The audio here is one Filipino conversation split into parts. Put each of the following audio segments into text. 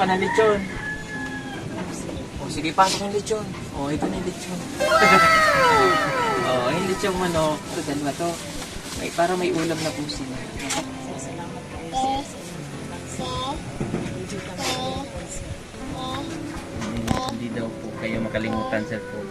ka ng lechon. O sige, pasok yung lechon. O, ito na yung lechon. O, yung lechon manok. Ito, dalawa to. Para may ulam na po sila. Salamat kayo. Hindi daw po kayo makalimutan, sir po.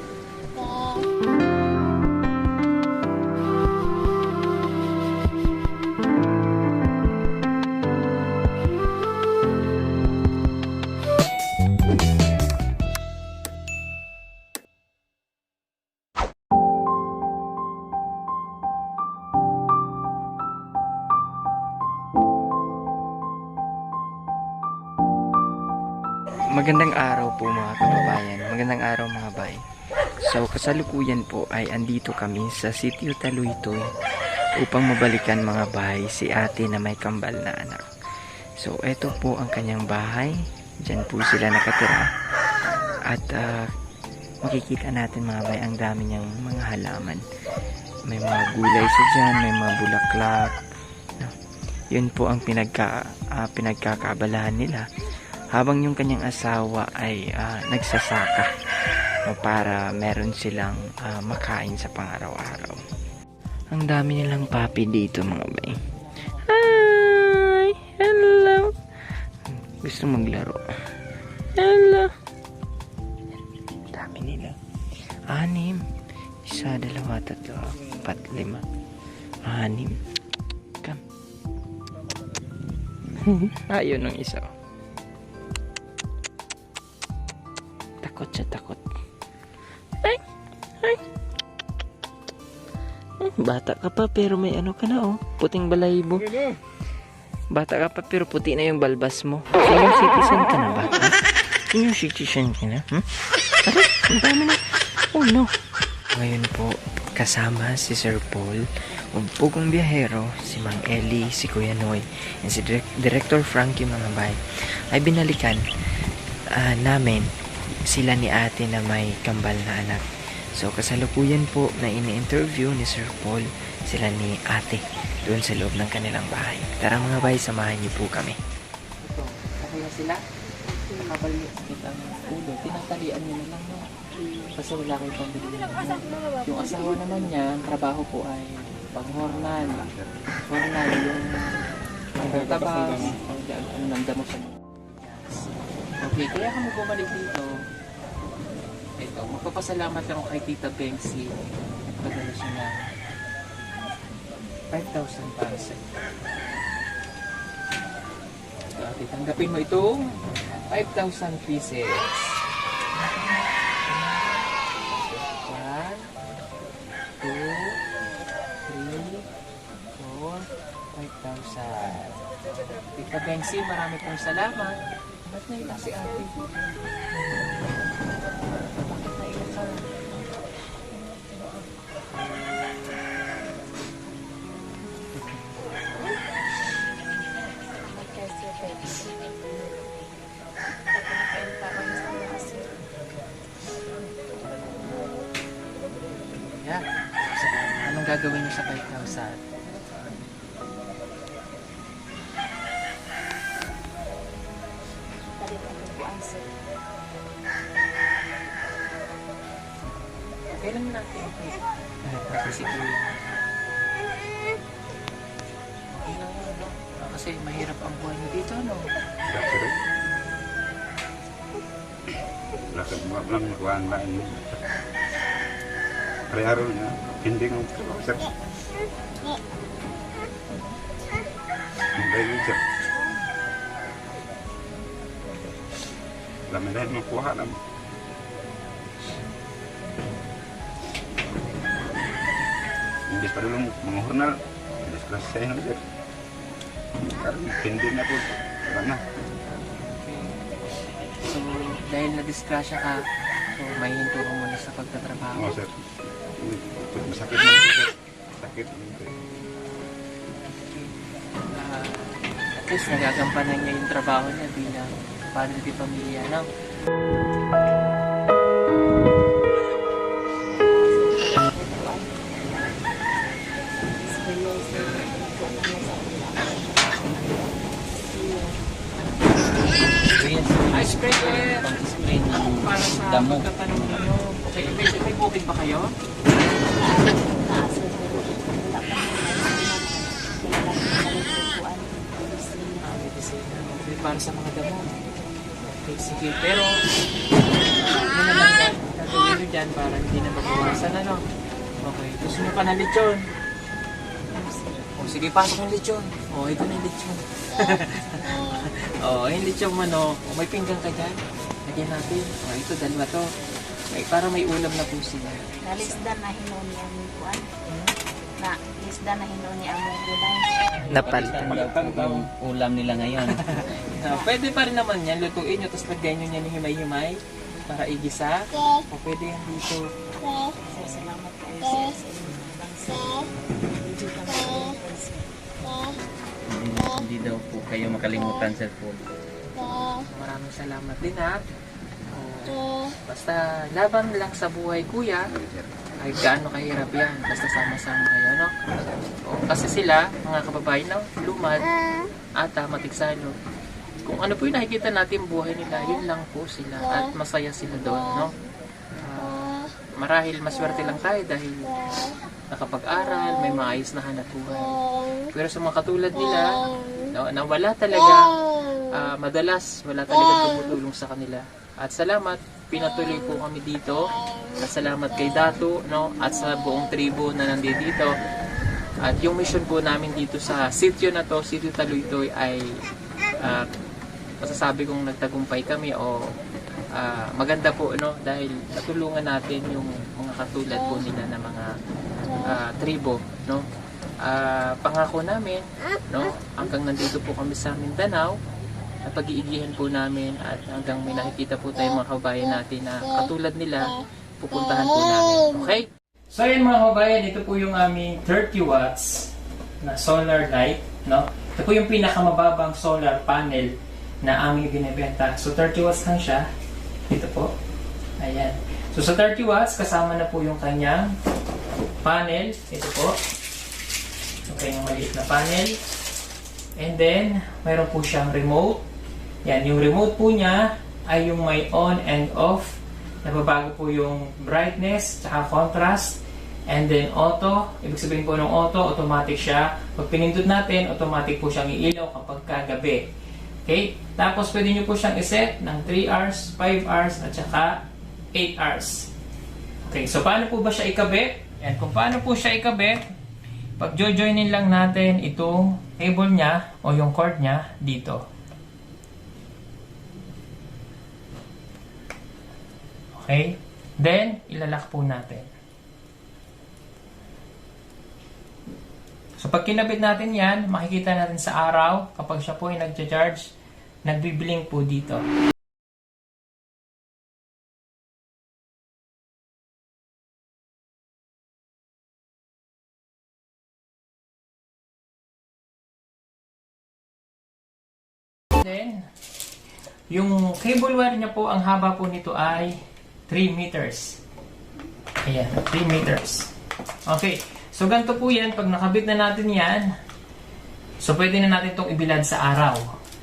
Magandang araw po mga kababayan, magandang araw mga bay. So kasalukuyan po ay andito kami sa sitio Taluytoy upang mabalikan mga bay si ate na may kambal na anak. So eto po ang kanyang bahay, dyan po sila nakatira. At makikita natin mga bay ang dami niyang mga halaman. May mga gulay sa dyan, may mga bulaklak. Yun po ang pinagkakabalahan nila. Habang yung kanyang asawa ay nagsasaka para meron silang makain sa pang-araw-araw. Ang dami nilang papi dito mga bay. Hi! Hello! Gusto maglaro. Hello! Dami nila. 6. 1, 2, 3, 4, 5. 6. Come. Ayun ng isa. Takot siya, takot. Ay! Ay! Bata ka pa pero may ano ka na puting balahibo. Bata ka pa pero puti na yung balbas mo. Senior citizen ka na ba? Senior citizen ka na? Tara, ang dami na. Oh no. Ngayon po, kasama si Sir Paul, pugong biyahero, si Mang Eli, si Kuya Noy, and si Director Frankie mga bay, ay binalikan namin sila ni ate na may kambal na anak. So kasalukuyan po na ini-interview ni Sir Paul sila ni ate doon sa loob ng kanilang bahay. Tara mga bay, samahan niyo po kami. Ito, okay na sila? Nakabalik ang ulo. Tinatalian nila lang no? Kasi wala kayo pambili. Yung asawa naman niya, ang trabaho po ay pang-hornal. Hornal, yung pang-tabas, pang-nandamo siya. Okay, kaya kami bumalik dito. Ito, magpapasalamat ako kay Tita Bengsi. Nagpadala siya na 5,000 para sa ito. So, ate, tanggapin mo itong 5,000 pieces. 1, 2, 3, 4, 5,000. Tita Bengsi, marami pong salamat. Ba't naiyak si ate? Bakit naiyak ka? Yeah. Anong gagawin niyo sa 5,000? Kailan natin kasi kasi mahirap ang buhay niyo dito, no? Lakad mo lang kuhaan ba ini? Hari-hari niya, hindi ng sir. Hindi sir. Lamin na mo kuha lang. Imbis pa dulu mga hornal, imbis kelas saya sir. Karena hindi na po. Karena So, dahil na-disgrasya ka, so may hinturo mo na sa pagtatrabaho. oh sir. Masakit mo sir. Sakit. At least nagagampanan niya yung trabaho niya bilang padre de pamilya, no? Yes. sprayer. Pang-spray ng Para sa damo. pagtatanong nyo. Okay, may bukid ba kayo? Taas na pero wala pa naman. Wala Ah, medicine. Okay, para sa mga damo. Okay, sige. Pero, ano naman yan? Gagawin nyo dyan para hindi na mabawasan, ano? Okay, gusto nyo pa ng lechon? O, sige, pasok yung lechon. O, ito na yung lechon. O, yung lechon manok. O, may pinggan ka dyan. Lagyan natin. O, ito, dalawa to. Okay, para may ulam na po sila. Nalisda na hinuni ang kuan. Na lisda na hinuni ang gulay. Napalitan daw po yung ulam nila ngayon. Pwede pa rin naman yan. Lutuin nyo, tapos lagyan nyo yan ng himay-himay para igisa. O, pwede yan dito. Sir, salamat kayo sir sa inyong bangsa. Hindi kami sir. Hindi daw po kayo makalimutan sa food. Maraming salamat din, ha. O, basta laban lang sa buhay, kuya. Kahit gaano kahirap yan. Basta sama-sama kayo, no? O, kasi sila, mga kababayan, no? Lumad, ata, matiksalo. Kung ano po yung nakikita natin buhay nila, yun lang po sila. At masaya sila doon, no? Marahil maswerte lang tayo dahil nakapag-aral, may maayos na hanap buhay. Pero sa mga katulad nila, na wala talaga, madalas wala talaga tumutulong sa kanila. At salamat, pinatuloy po kami dito. At salamat kay Dato, no? At sa buong tribo na nandito. At yung mission po namin dito sa sitio na to, Sitio Taluytoy, ay masasabi kong nagtagumpay kami o maganda po, no? Dahil natulungan natin yung mga katulad po nila na mga tribo, no? Pangako namin, no? Hanggang nandito po kami sa Mindanao, at pag-iigihan po namin at hanggang may nakikita po tayo mga kabayan natin na katulad nila, pupuntahan po namin. Okay? So ayan mga kabayan, ito po yung aming 30 watts na solar light, no? Ito po yung pinakamababang solar panel na aming binibenta. So 30 watts lang siya. Ito po. Ayan. So sa 30 watts, kasama na po yung kanyang panel. Ito po. Okay, yung maliit na panel. And then, mayroon po siyang remote. Yan, yung remote po niya ay yung may on and off. Nababago po yung brightness, tsaka contrast. And then auto, ibig sabihin po ng auto, automatic siya. Pag pinindot natin, automatic po siyang iilaw kapag kagabi. Okay? Tapos pwede nyo po siyang iset ng 3 hours, 5 hours, at saka 8 hours. Okay, so paano po ba siya ikabit? Yan, kung paano po siya ikabit, pag jojoinin lang natin itong cable niya o yung cord niya dito. Okay? Then, ilalak po natin. So, pag kinabit natin yan, makikita natin sa araw, kapag siya po ay nag-charge, nagbiblink po dito. Then, yung cable wire niya po, ang haba po nito ay 3 meters. Ayan, 3 meters. Okay, so ganito po yan. Pag nakabit na natin yan, so pwede na natin itong ibilad sa araw.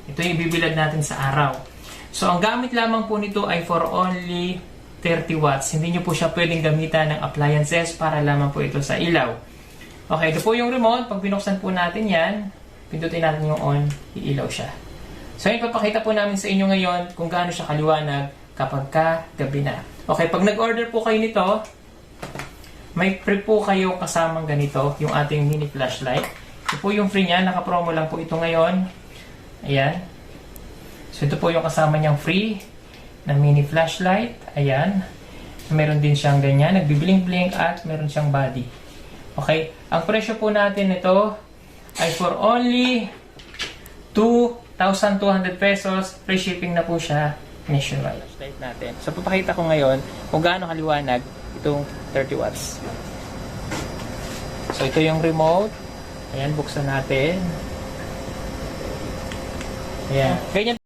Ito yung ibibilad natin sa araw. So ang gamit lamang po nito ay for only 30 watts. Hindi nyo po siya pwedeng gamitan ng appliances para lamang po ito sa ilaw. Okay, ito po yung remote. Pag binuksan po natin yan, pindutin natin yung on, iilaw siya. So ipapakita po namin sa inyo ngayon kung gaano siya kaliwanag kapag gabi na. Okay, pag nag-order po kayo nito, may free po kayo kasamang ganito, yung ating mini flashlight. Ito po yung free niya, naka-promo lang po ito ngayon. Ayan. So ito po yung kasama niyang free na mini flashlight. Ayan. Meron din siyang ganyan, nagbiblink-blink at meron siyang body. Okay, ang presyo po natin ito ay for only 2,200 pesos. Free shipping na po siya nationwide. Flashlight natin. So papakita ko ngayon kung gaano kaliwanag itong 30 watts. So ito yung remote. Ayan, buksan natin. Ayan. Ganyan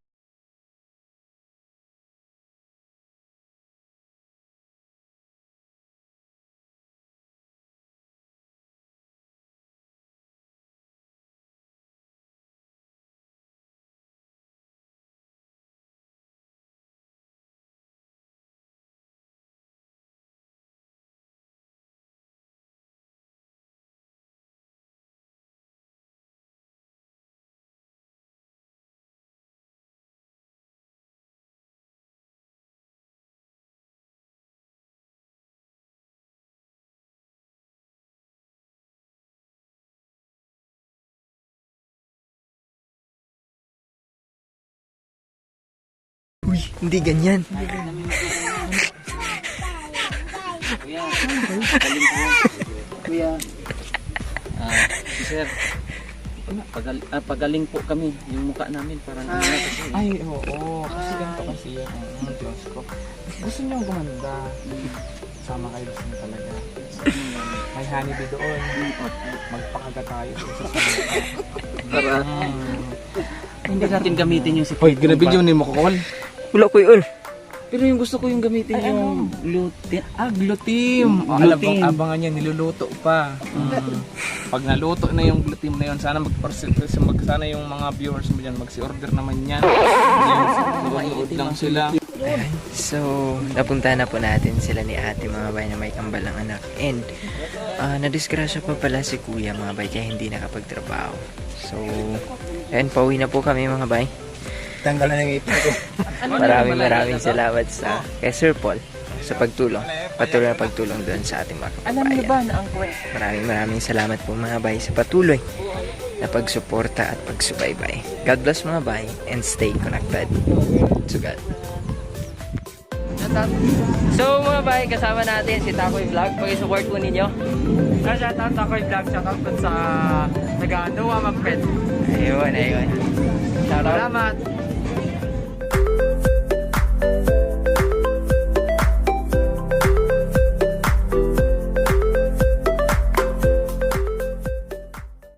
Uy, hindi ganyan. Kuya, galing po. Kuya, sir, pagaling po kami. Yung mukha namin parang ano na kasi. Ay, oo. Kasi ganito kasi yung Diyos ko. Gusto niyo gumanda. Sama kayo gusto niyo talaga. May honeybee doon. Magpakaga tayo sa Para hindi natin gamitin yung si Hoy, grabe yun ni mo kakol. Wala ko yun. Pero yung gusto ko yung gamitin yung gluten. Gluteam. Gluteam. Abangan niya, niluluto pa. Pag naluto na yung gluteam na yun, sana sana yung mga viewers mo dyan, magsi-order naman yan. Nanonood lang sila. So, napunta na po natin sila ni ate mga bay na may kambalang anak. And, nadisgrasya pa pala si kuya mga bay kaya hindi nakapagtrabaho. So, ayun, pauwi na po kami mga bay. Tanggalan ng ipin ko. Maraming salamat sa kay Sir Paul sa pagtulong. Patuloy na pagtulong doon sa ating mga Alam niyo ba kababayan. na ang kwento? Maraming salamat po mga bay sa patuloy na pagsuporta at pagsubaybay. God bless mga bay and stay connected to God. So mga bay, kasama natin si Takoy Vlog. Pag-support po ninyo. Shoutout ako yung vlog. Shoutout ko sa taga Noah Mapet. Ayun. Shoutout. Salamat.